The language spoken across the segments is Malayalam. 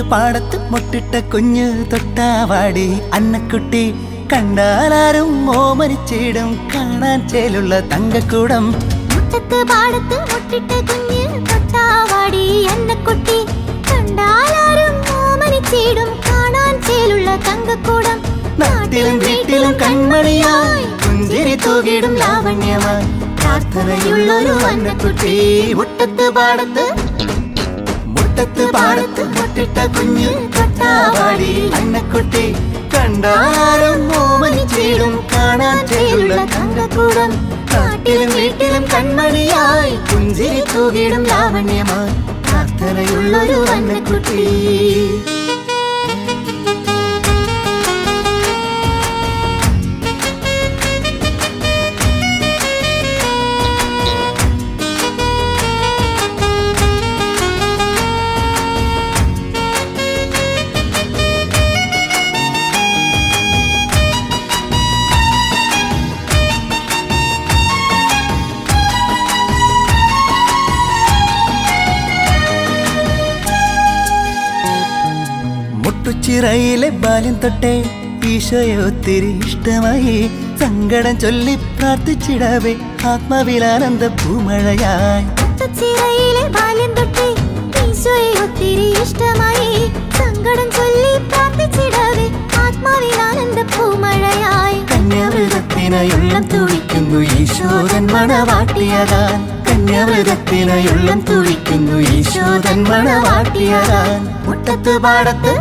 പാടത്ത് മുട്ടിട്ട കുഞ്ഞ് തൊട്ടാവാടി അന്നക്കുട്ടി കണ്ടാലാരും ഓമനിച്ചിടും കാണാൻ ചേലുള്ള തങ്കക്കൂടം. മുട്ടത്ത് പാടത്ത് മുട്ടിട്ട കുഞ്ഞ് തൊട്ടാവാടി അന്നക്കുട്ടി കണ്ടാലാരും ഓമനിച്ചിടും കാണാൻ ചേലുള്ള തങ്കക്കൂടം. നാട്ടിലും വീട്ടിലും കൺമണിയായി പുഞ്ചിരി തൂകിടും ലാവണ്യമായി പ്രാർത്ഥനയുള്ളൊരു അന്നക്കുട്ടി. മുട്ടത്ത് പാടത്ത് മുട്ടിട്ട കുഞ്ഞ് തൊട്ടാവാടി അന്നക്കുട്ടി കണ്ടാലും ഓമനിച്ചിടും കാണാൻ ചേലുള്ള തങ്കക്കൂടം. നാട്ടിലും വീട്ടിലും കൺമണിയായി പുഞ്ചിരി തൂകിടും ലാവണ്യമായി പ്രാർത്ഥനയുള്ളൊരു അന്നക്കുട്ടി. മുട്ടുച്ചിറയിലെ ബാല്യം തൊട്ടേ ഈശോയെ ഒത്തിരി ഇഷ്ടമായി സങ്കടം ചൊല്ലി പ്രാർത്ഥിച്ചിടവേ ആത്മാവിലാനന്ദ പൂമഴയായി. മുട്ടുച്ചിറയിലെ ബാല്യം തൊട്ടേ ഈശോയെ ഒത്തിരി ഇഷ്ടമായി സങ്കടം ചൊല്ലി പ്രാർത്ഥിച്ചിടവേ ആത്മാവിലാനന്ദ പൂമഴയായി. കന്യാവ്രതത്തിനായുള്ളം തുടിക്കുന്നു ഈശോദൻ മണവാട്ടിയതാൻ. കന്യാവ്രതത്തിനായുള്ളം തുടിക്കുന്നു ഈശോദൻ മണവാട്ടിയതാൻ. മുട്ടത്ത് പാടത്ത്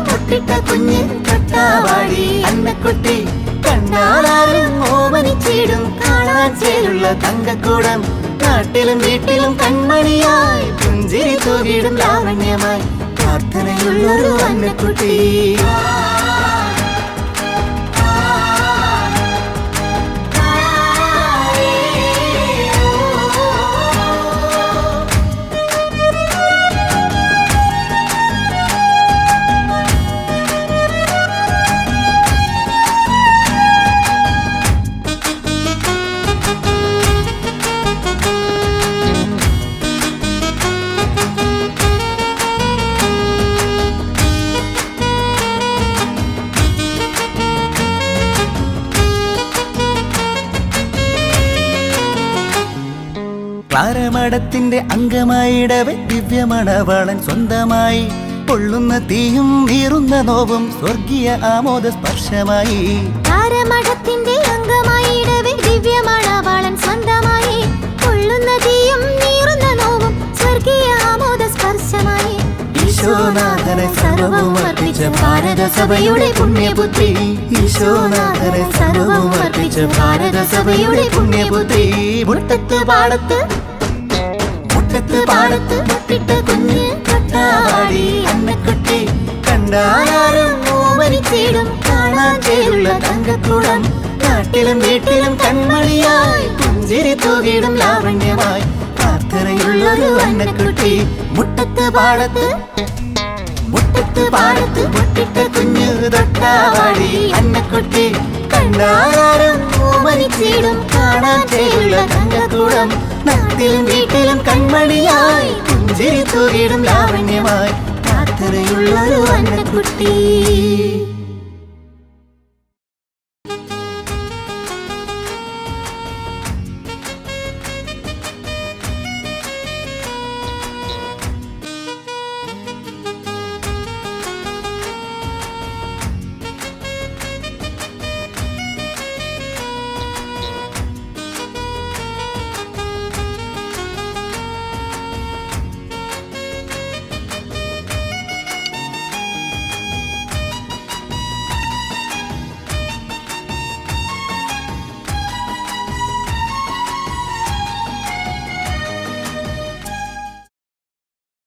മുട്ടിട്ട കുഞ്ഞ് തൊട്ടാവാടി അന്നക്കുട്ടി കണ്ടാലാരും ഓമനിച്ചിടും കാണാൻ ചേലുള്ള തങ്കക്കൂടം. നാട്ടിലും വീട്ടിലും കൺമണിയായി പുഞ്ചിരി തൂകിടും ലാവണ്യമായി പ്രാർത്ഥനയുള്ളൊരു അന്നക്കുട്ടി. ക്ലാരമഠത്തിന്റെ അംഗമായിടവെ ദിവ്യമണവാളൻ സ്വന്തമായി പൊള്ളുന്ന തീയും നീറുന്ന നോവും സ്വർഗീയ ആമോദ സ്പർശമായി. ക്ലാരമഠത്തിന്റെ അംഗമായിടവെ ദിവ്യമണവാളൻ സ്വന്തമായി പൊള്ളുന്ന തീയും നീറുന്ന നോവും സ്വർഗീയ ആമോദ സ്പർശമായി. ഈശോനാഥനെ സർവവും അർപ്പിച്ച ഭാരതസഭയുടെ പുണ്യപുത്രി. ഈശോനാഥനെ സർവവും അർപ്പിച്ച ഭാരതസഭയുടെ പുണ്യപുത്രി. മുട്ടത്ത് പാടത്ത് മുട്ടിട്ട കുഞ്ഞ് തൊട്ടാവാടി അന്നക്കുട്ടി കണ്ടാലാരും ഓമനിച്ചിടും കാണാൻ ചേലുള്ള തങ്കക്കൂടം. നാട്ടിലും വീട്ടിലും കൺമണിയായി പുഞ്ചിരി തൂകിടും ലാവണ്യമായി പ്രാർത്ഥനയുള്ളൊരു അന്നക്കുട്ടി. മുട്ടത്ത് പാടത്ത് മുട്ടിട്ട കുഞ്ഞ് തൊട്ടാവാടി അന്നക്കുട്ടി കണ്ടാലാരും ഓമനിച്ചിടും കാണാൻ ചേലുള്ള തങ്കക്കൂടം. നാട്ടിലും വീട്ടിലും കൺമണിയായി പുഞ്ചിരി തൂകിടും ലാവണ്യമായി പ്രാർത്ഥനയുള്ളൊരു അന്നക്കുട്ടി.